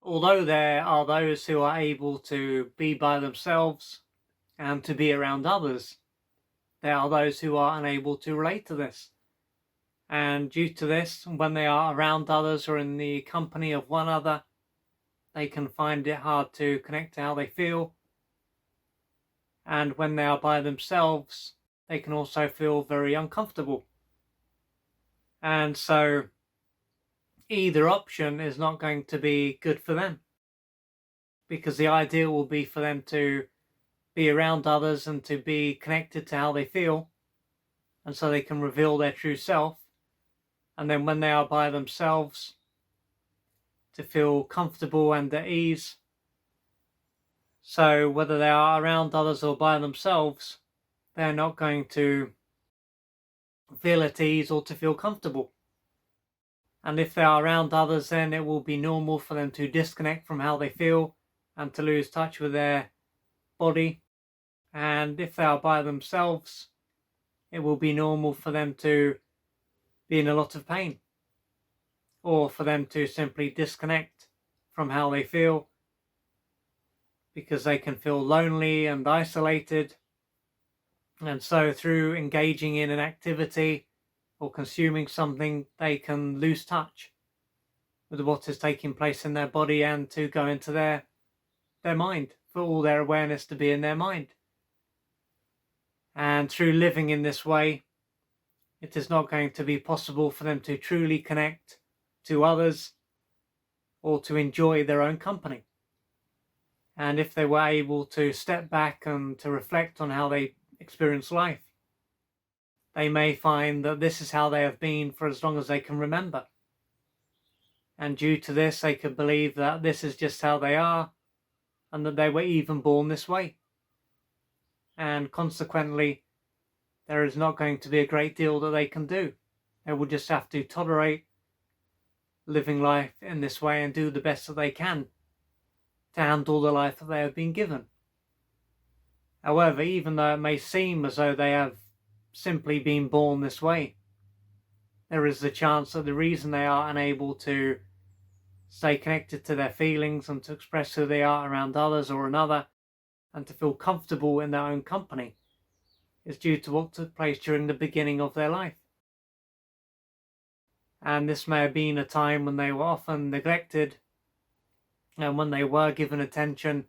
although there are those who are able to be by themselves and to be around others, there are those who are unable to relate to this. And due to this, when they are around others or in the company of one other, they can find it hard to connect to how they feel. And when they are by themselves, they can also feel very uncomfortable. And so either option is not going to be good for them, because the ideal will be for them to be around others and to be connected to how they feel, and so they can reveal their true self. And then when they are by themselves, to feel comfortable and at ease. So whether they are around others or by themselves, they're not going to feel at ease or to feel comfortable. And if they are around others, then it will be normal for them to disconnect from how they feel and to lose touch with their body. And if they are by themselves, it will be normal for them to be in a lot of pain, or for them to simply disconnect from how they feel, because they can feel lonely and isolated. And so through engaging in an activity or consuming something, they can lose touch with what is taking place in their body and to go into their mind, for all their awareness to be in their mind. And through living in this way, it is not going to be possible for them to truly connect to others or to enjoy their own company. And if they were able to step back and to reflect on how they experience life, they may find that this is how they have been for as long as they can remember. And due to this, they could believe that this is just how they are, and that they were even born this way. And consequently, there is not going to be a great deal that they can do. They will just have to tolerate living life in this way and do the best that they can to handle the life that they have been given. However, even though it may seem as though they have simply been born this way, there is the chance that the reason they are unable to stay connected to their feelings and to express who they are around others or another, and to feel comfortable in their own company, is due to what took place during the beginning of their life. And this may have been a time when they were often neglected, and when they were given attention,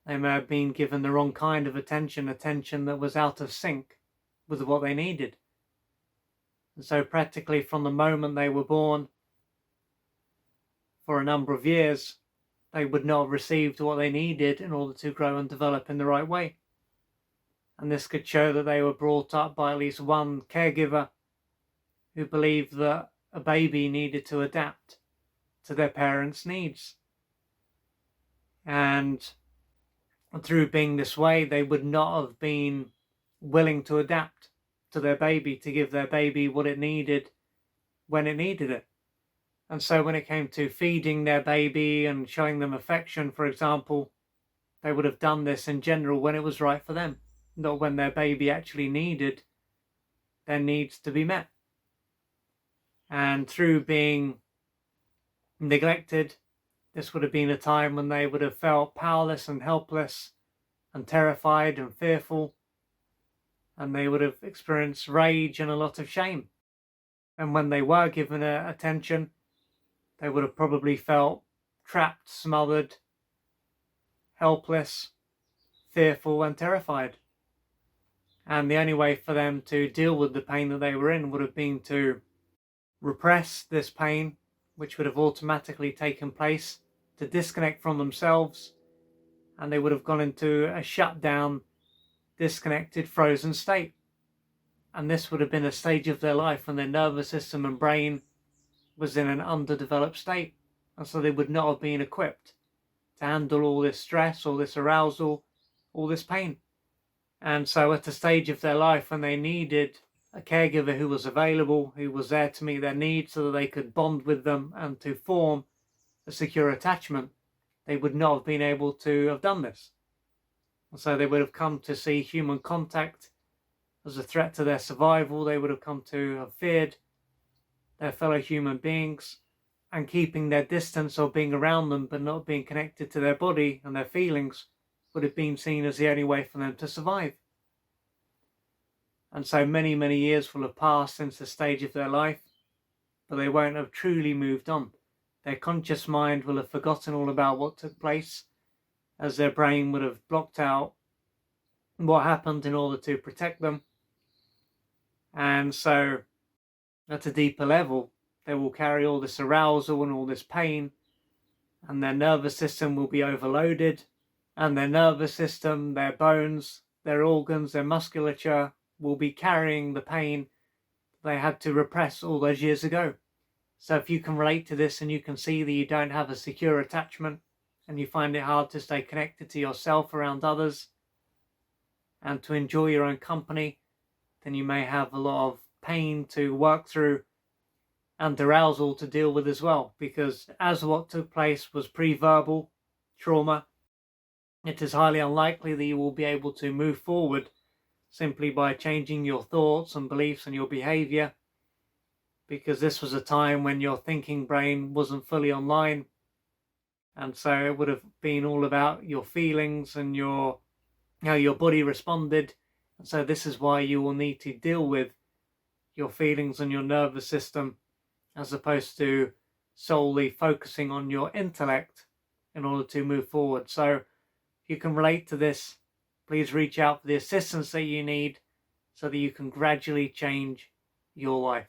they may have been given the wrong kind of attention that was out of sync with what they needed. And so practically from the moment they were born, for a number of years, they would not have received what they needed in order to grow and develop in the right way. And this could show that they were brought up by at least one caregiver who believed that a baby needed to adapt to their parents' needs. And through being this way, they would not have been willing to adapt to their baby, to give their baby what it needed when it needed it. And so when it came to feeding their baby and showing them affection, for example, they would have done this in general when it was right for them, not when their baby actually needed their needs to be met. And through being neglected, this would have been a time when they would have felt powerless and helpless and terrified and fearful, and they would have experienced rage and a lot of shame. And when they were given attention, they would have probably felt trapped, smothered, helpless, fearful and terrified. And the only way for them to deal with the pain that they were in would have been to repress this pain, which would have automatically taken place, to disconnect from themselves, and they would have gone into a shutdown, disconnected, frozen state. And this would have been a stage of their life when their nervous system and brain was in an underdeveloped state, and so they would not have been equipped to handle all this stress, all this arousal, all this pain. And so at a stage of their life when they needed a caregiver who was available, who was there to meet their needs so that they could bond with them and to form a secure attachment, they would not have been able to have done this. And so they would have come to see human contact as a threat to their survival. They would have come to have feared their fellow human beings, and keeping their distance or being around them but not being connected to their body and their feelings would have been seen as the only way for them to survive. And so many, many years will have passed since the stage of their life, but they won't have truly moved on. Their conscious mind will have forgotten all about what took place, as their brain would have blocked out what happened in order to protect them. And so at a deeper level, they will carry all this arousal and all this pain, and their nervous system will be overloaded, and their nervous system, their bones, their organs, their musculature will be carrying the pain they had to repress all those years ago. So if you can relate to this and you can see that you don't have a secure attachment and you find it hard to stay connected to yourself around others and to enjoy your own company, then you may have a lot of pain to work through and arousal to deal with as well, because as what took place was pre-verbal trauma, it is highly unlikely that you will be able to move forward simply by changing your thoughts and beliefs and your behavior, because this was a time when your thinking brain wasn't fully online, and so it would have been all about your feelings and how your body responded. And so this is why you will need to deal with your feelings and your nervous system, as opposed to solely focusing on your intellect in order to move forward. So if you can relate to this, please reach out for the assistance that you need so that you can gradually change your life.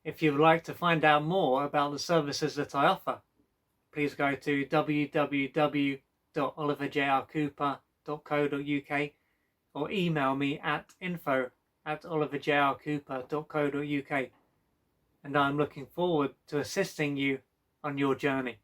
If you would like to find out more about the services that I offer, please go to www.oliverjrcooper.co.uk or email me at info@oliverjrcooper.co.uk, and I'm looking forward to assisting you on your journey.